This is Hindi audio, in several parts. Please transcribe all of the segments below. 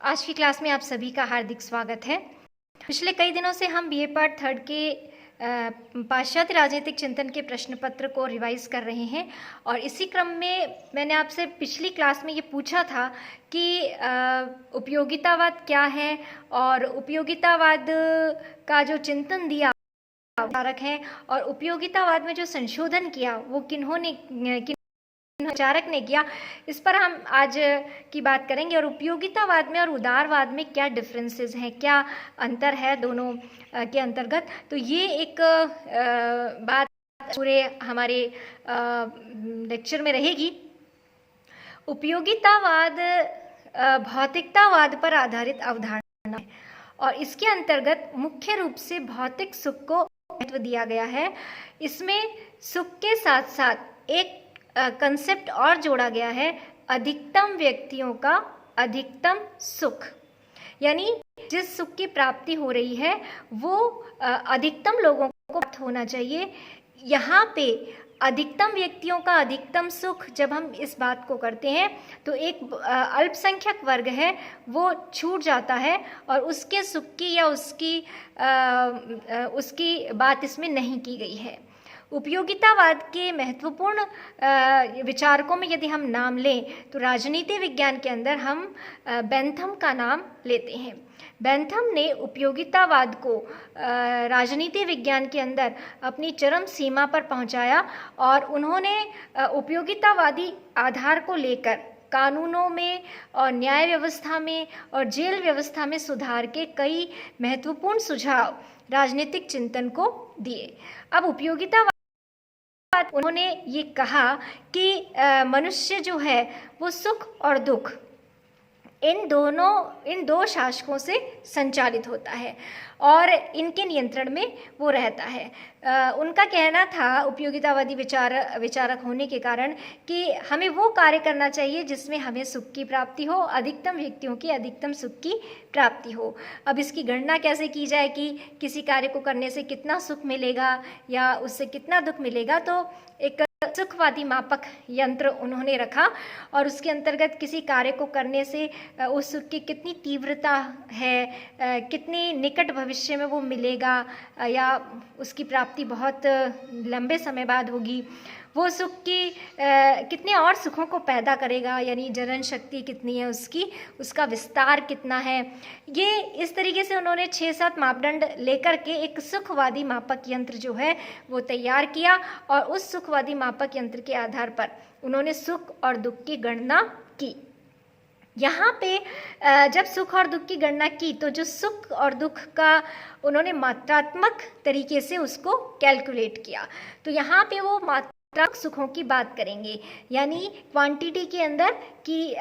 आज की क्लास में आप सभी का हार्दिक स्वागत है। पिछले कई दिनों से हम बीए पार्ट 3 के पाश्चात्य राजनीतिक चिंतन के प्रश्न पत्र को रिवाइज कर रहे हैं और इसी क्रम में मैंने आपसे पिछली क्लास में ये पूछा था कि उपयोगितावाद क्या है और उपयोगितावाद का जो चिंतन दिया विचारक हैं और उपयोगितावाद में जो संशोधन किया वो किन विचारक ने किया, इस पर हम आज की बात करेंगे। और उपयोगितावाद में और उदारवाद में क्या डिफरेंसेस हैं, क्या अंतर है दोनों के अंतर्गत, तो ये एक बात पूरे हमारे लेक्चर में रहेगी। उपयोगितावाद भौतिकतावाद पर आधारित अवधारणा है और इसके अंतर्गत मुख्य रूप से भौतिक सुख को महत्व दिया गया है। इसमें सुख के साथ साथ एक कंसेप्ट और जोड़ा गया है, अधिकतम व्यक्तियों का अधिकतम सुख, यानी जिस सुख की प्राप्ति हो रही है वो अधिकतम लोगों को प्राप्त होना चाहिए। यहाँ पे अधिकतम व्यक्तियों का अधिकतम सुख जब हम इस बात को करते हैं तो एक अल्पसंख्यक वर्ग है वो छूट जाता है और उसके सुख की या उसकी बात इसमें नहीं की गई है। उपयोगितावाद के महत्वपूर्ण विचारकों में यदि हम नाम लें तो राजनीति विज्ञान के अंदर हम बेंथम का नाम लेते हैं। बेंथम ने उपयोगितावाद को राजनीति विज्ञान के अंदर अपनी चरम सीमा पर पहुंचाया और उन्होंने उपयोगितावादी आधार को लेकर कानूनों में और न्याय व्यवस्था में और जेल व्यवस्था में सुधार के कई महत्वपूर्ण सुझाव राजनीतिक चिंतन को दिए। अब उपयोगितावाद उन्होंने ये कहा कि मनुष्य जो है वो सुख और दुख इन दो शासकों से संचालित होता है और इनके नियंत्रण में वो रहता है। उनका कहना था उपयोगितावादी विचारक होने के कारण कि हमें वो कार्य करना चाहिए जिसमें हमें सुख की प्राप्ति हो, अधिकतम व्यक्तियों की अधिकतम सुख की प्राप्ति हो। अब इसकी गणना कैसे की जाए कि किसी कार्य को करने से कितना सुख मिलेगा या उससे कितना दुख मिलेगा, तो एक सुखवादी मापक यंत्र उन्होंने रखा और उसके अंतर्गत किसी कार्य को करने से उस सुख की कितनी तीव्रता है, कितनी निकट भविष्य में वो मिलेगा या उसकी प्राप्ति बहुत लंबे समय बाद होगी, वो सुख की कितने और सुखों को पैदा करेगा, यानी जनन शक्ति कितनी है उसका विस्तार कितना है। ये इस तरीके से उन्होंने 6-7 मापदंड लेकर के एक सुखवादी मापक यंत्र जो है वो तैयार किया और उस सुखवादी मापक यंत्र के आधार पर उन्होंने सुख और दुख की गणना की। यहाँ पे जब सुख और दुख की गणना की तो जो सुख और दुख का उन्होंने मात्रात्मक तरीके से उसको कैलकुलेट किया। तो यहाँ पे वो मात्रात्मक सुखों की बात करेंगे, यानी क्वांटिटी के अंदर कि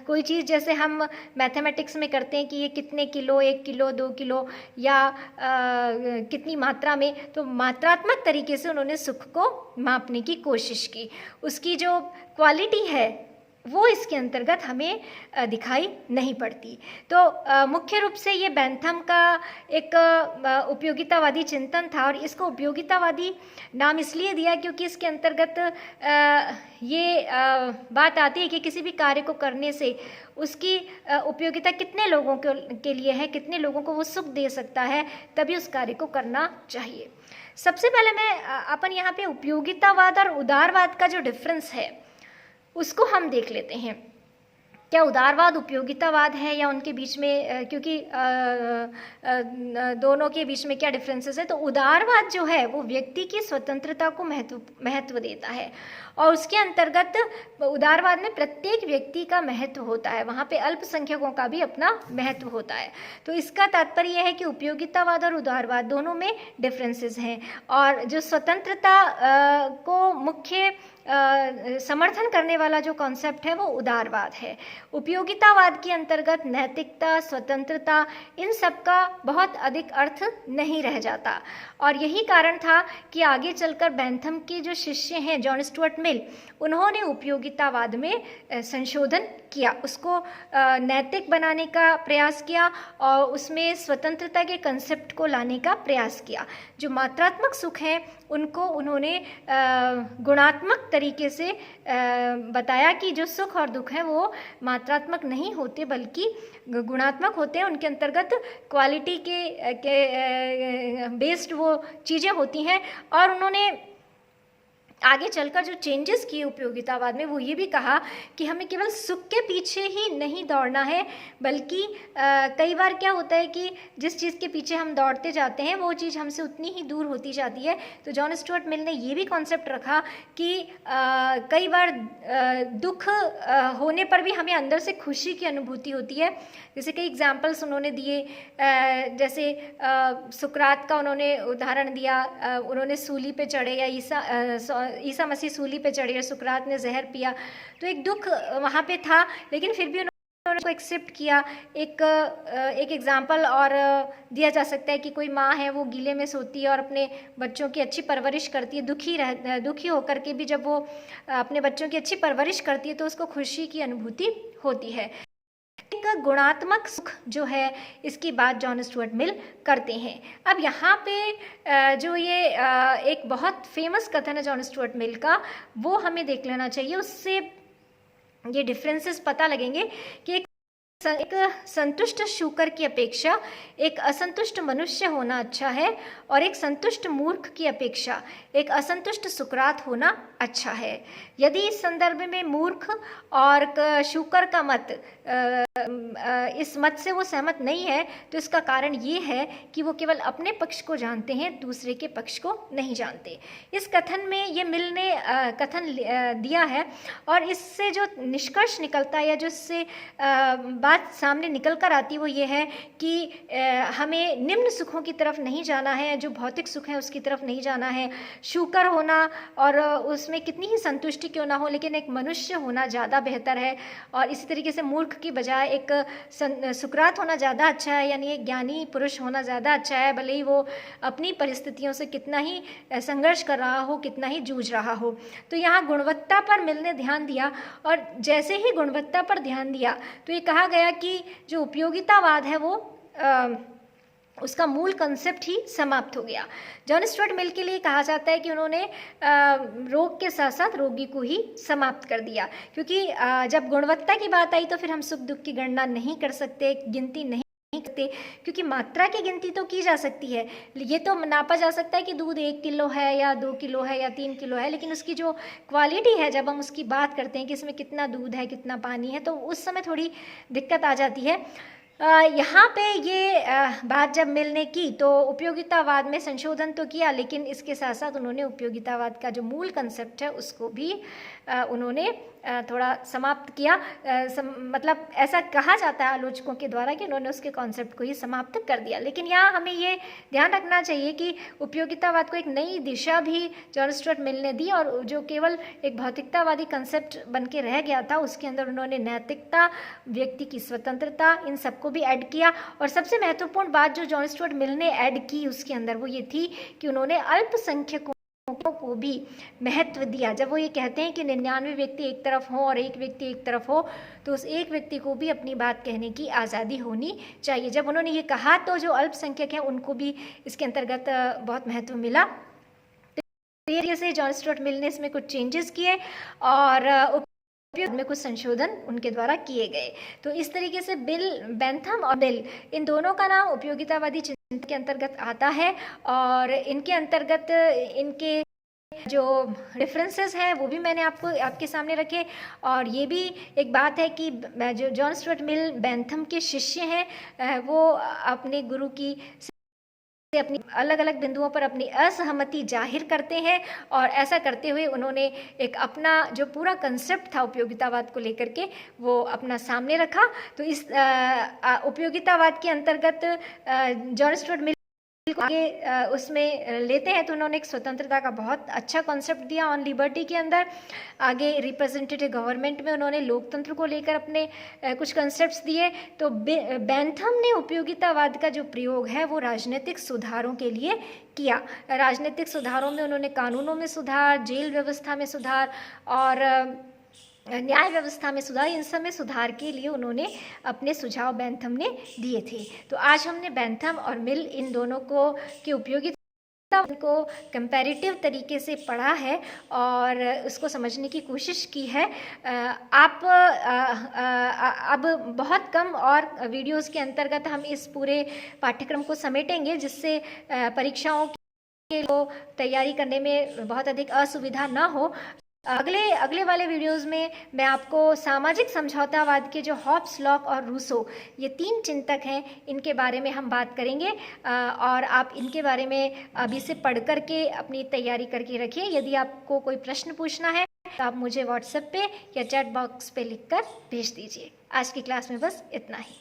कोई चीज़ जैसे हम मैथमेटिक्स में करते हैं कि ये कितने किलो, 1 किलो, 2 किलो या कितनी मात्रा में, तो मात्रात्मक तरीके से उन्होंने सुख को मापने की कोशिश की। उसकी जो क्वालिटी है वो इसके अंतर्गत हमें दिखाई नहीं पड़ती। तो मुख्य रूप से ये बेंथम का एक उपयोगितावादी चिंतन था और इसको उपयोगितावादी नाम इसलिए दिया क्योंकि इसके अंतर्गत ये बात आती है कि किसी भी कार्य को करने से उसकी उपयोगिता कितने लोगों के लिए है, कितने लोगों को वो सुख दे सकता है, तभी उस कार्य को करना चाहिए। सबसे पहले मैं अपन यहाँ पे उपयोगितावाद और उदारवाद का जो डिफरेंस है उसको हम देख लेते हैं। क्या उदारवाद उपयोगितावाद है या उनके बीच में, क्योंकि दोनों के बीच में क्या डिफरेंसेस है, तो उदारवाद जो है वो व्यक्ति की स्वतंत्रता को महत्व देता है और उसके अंतर्गत उदारवाद में प्रत्येक व्यक्ति का महत्व होता है, वहाँ पे अल्पसंख्यकों का भी अपना महत्व होता है। तो इसका तात्पर्य यह है कि उपयोगितावाद और उदारवाद दोनों में डिफरेंसेस हैं और जो स्वतंत्रता को मुख्य समर्थन करने वाला जो कॉन्सेप्ट है वो उदारवाद है। उपयोगितावाद के अंतर्गत नैतिकता, स्वतंत्रता, इन सब का बहुत अधिक अर्थ नहीं रह जाता और यही कारण था कि आगे चलकर बेंथम के जो शिष्य हैं जॉन स्टुअर्ट मिल, मिल, उन्होंने उपयोगितावाद में संशोधन किया, उसको नैतिक बनाने का प्रयास किया और उसमें स्वतंत्रता के कंसेप्ट को लाने का प्रयास किया। जो मात्रात्मक सुख है उनको उन्होंने गुणात्मक तरीके से बताया कि जो सुख और दुख है वो मात्रात्मक नहीं होते बल्कि गुणात्मक होते हैं, उनके अंतर्गत क्वालिटी के बेस्ड वो चीज़ें होती हैं। और उन्होंने आगे चलकर जो चेंजेस किए उपयोगितावाद में वो ये भी कहा कि हमें केवल सुख के पीछे ही नहीं दौड़ना है, बल्कि कई बार क्या होता है कि जिस चीज़ के पीछे हम दौड़ते जाते हैं वो चीज़ हमसे उतनी ही दूर होती जाती है। तो जॉन स्टुअर्ट मिल ने ये भी कॉन्सेप्ट रखा कि कई बार दुख होने पर भी हमें अंदर से खुशी की अनुभूति होती है। जैसे कई एग्जाम्पल्स उन्होंने दिए, जैसे सुकरात का उन्होंने उदाहरण दिया, उन्होंने सूली पे चढ़े या ईसा मसीह सूली पे चढ़े और सुकरात ने जहर पिया, तो एक दुख वहाँ पे था, लेकिन फिर भी उन्होंने उसको एक्सेप्ट किया। एक एग्जाम्पल और दिया जा सकता है कि कोई माँ है वो गीले में सोती है और अपने बच्चों की अच्छी परवरिश करती है, दुखी होकर के भी जब वो अपने बच्चों की अच्छी परवरिश करती है तो उसको खुशी की अनुभूति होती है। एक गुणात्मक सुख जो है इसकी बात जॉन स्टुअर्ट मिल करते हैं। अब यहाँ पे जो ये एक बहुत फेमस कथन है जॉन स्टुअर्ट मिल का, वो हमें देख लेना चाहिए, उससे ये डिफरेंसेस पता लगेंगे कि एक संतुष्ट शूकर की अपेक्षा एक असंतुष्ट मनुष्य होना अच्छा है और एक संतुष्ट मूर्ख की अपेक्षा एक असंतुष्ट सुकरात होना अच्छा है। यदि इस संदर्भ में मूर्ख और शूकर का मत इस मत से वो सहमत नहीं है तो इसका कारण ये है कि वो केवल अपने पक्ष को जानते हैं, दूसरे के पक्ष को नहीं जानते। इस कथन में ये मिल ने कथन दिया है और इससे जो निष्कर्ष निकलता है या जो इससे बात सामने निकल कर आती है वो ये है कि हमें निम्न सुखों की तरफ नहीं जाना है, जो भौतिक सुख है उसकी तरफ नहीं जाना है। शूकर होना और उसमें कितनी ही संतुष्टि क्यों ना हो, लेकिन एक मनुष्य होना ज़्यादा बेहतर है। और इसी तरीके से मूर्ख की बजाय एक सुकरात होना ज़्यादा अच्छा है, यानी एक ज्ञानी पुरुष होना ज़्यादा अच्छा है, भले ही वो अपनी परिस्थितियों से कितना ही संघर्ष कर रहा हो, कितना ही जूझ रहा हो। तो यहाँ गुणवत्ता पर मिल ने ध्यान दिया और जैसे ही गुणवत्ता पर ध्यान दिया तो ये कहा गया कि जो उपयोगितावाद है वो उसका मूल कंसेप्ट ही समाप्त हो गया। जॉन स्टुअर्ट मिल के लिए कहा जाता है कि उन्होंने रोग के साथ साथ रोगी को ही समाप्त कर दिया, क्योंकि जब गुणवत्ता की बात आई तो फिर हम सुख दुख की गणना नहीं कर सकते, गिनती नहीं करते, क्योंकि मात्रा की गिनती तो की जा सकती है। ये तो नापा जा सकता है कि दूध 1 किलो है या 2 किलो है या 3 किलो है, लेकिन उसकी जो क्वालिटी है जब हम उसकी बात करते हैं कि इसमें कितना दूध है, कितना पानी है, तो उस समय थोड़ी दिक्कत आ जाती है। यहाँ पे ये बात जब मिल ने की तो उपयोगितावाद में संशोधन तो किया, लेकिन इसके साथ साथ उन्होंने उपयोगितावाद का जो मूल कंसेप्ट है उसको भी उन्होंने थोड़ा समाप्त किया। मतलब ऐसा कहा जाता है आलोचकों के द्वारा कि उन्होंने उसके कॉन्सेप्ट को ही समाप्त कर दिया। लेकिन यहाँ हमें ये ध्यान रखना चाहिए कि उपयोगितावाद को एक नई दिशा भी जॉन स्टुअर्ट मिल ने दी, और जो केवल एक भौतिकतावादी कंसेप्ट बन के रह गया था उसके अंदर उन्होंने नैतिकता, व्यक्ति की स्वतंत्रता, इन सबको भी ऐड किया। और सबसे महत्वपूर्ण बात जो जॉन स्टुअर्ट मिल ने ऐड की उसके अंदर वो ये थी कि उन्होंने अल्पसंख्यकों को भी महत्व दिया। जब वो ये कहते हैं कि 99 व्यक्ति एक तरफ हो और एक व्यक्ति एक तरफ हो, तो उस एक व्यक्ति को भी अपनी बात कहने की आज़ादी होनी चाहिए। जब उन्होंने ये कहा तो जो अल्पसंख्यक हैं उनको भी इसके अंतर्गत बहुत महत्व मिला। तो ये से जॉन स्टुअर्ट मिल ने इसमें कुछ चेंजेस किए और उपयोग में कुछ संशोधन उनके द्वारा किए गए। तो इस तरीके से बिल बेंथम और मिल, इन दोनों का नाम उपयोगितावादी चिंतन के अंतर्गत आता है और इनके अंतर्गत इनके जो डिफरेंसेस हैं वो भी मैंने आपके सामने रखे। और ये भी एक बात है कि जो जॉन स्टुअर्ट मिल बेंथम के शिष्य हैं वो अपने गुरु की अपनी अलग अलग बिंदुओं पर अपनी असहमति जाहिर करते हैं, और ऐसा करते हुए उन्होंने एक अपना जो पूरा कंसेप्ट था उपयोगितावाद को लेकर के वो अपना सामने रखा। तो इस उपयोगितावाद के अंतर्गत जॉन स्टुअर्ट मिल आगे उसमें लेते हैं तो उन्होंने एक स्वतंत्रता का बहुत अच्छा कॉन्सेप्ट दिया ऑन लिबर्टी के अंदर। आगे रिप्रेजेंटेटिव गवर्नमेंट में उन्होंने लोकतंत्र को लेकर अपने कुछ कॉन्सेप्ट्स दिए। तो बेंथम ने उपयोगितावाद का जो प्रयोग है वो राजनीतिक सुधारों के लिए किया। राजनीतिक सुधारों में उन्होंने कानूनों में सुधार, जेल व्यवस्था में सुधार और न्याय व्यवस्था में सुधार, इन सब में सुधार के लिए उन्होंने अपने सुझाव बेंथम ने दिए थे। तो आज हमने बेंथम और मिल इन दोनों को की उपयोगिता को कंपैरेटिव तरीके से पढ़ा है और उसको समझने की कोशिश की है। आप अब बहुत कम और वीडियोस के अंतर्गत हम इस पूरे पाठ्यक्रम को समेटेंगे, जिससे परीक्षाओं के को तैयारी करने में बहुत अधिक असुविधा ना हो। अगले वाले वीडियोस में मैं आपको सामाजिक समझौतावाद के जो हॉब्स, लॉक और रूसो, ये 3 चिंतक हैं, इनके बारे में हम बात करेंगे और आप इनके बारे में अभी से पढ़ करके अपनी तैयारी करके रखिए। यदि आपको कोई प्रश्न पूछना है तो आप मुझे व्हाट्सएप पे या चैट बॉक्स पे लिखकर भेज दीजिए। आज की क्लास में बस इतना ही।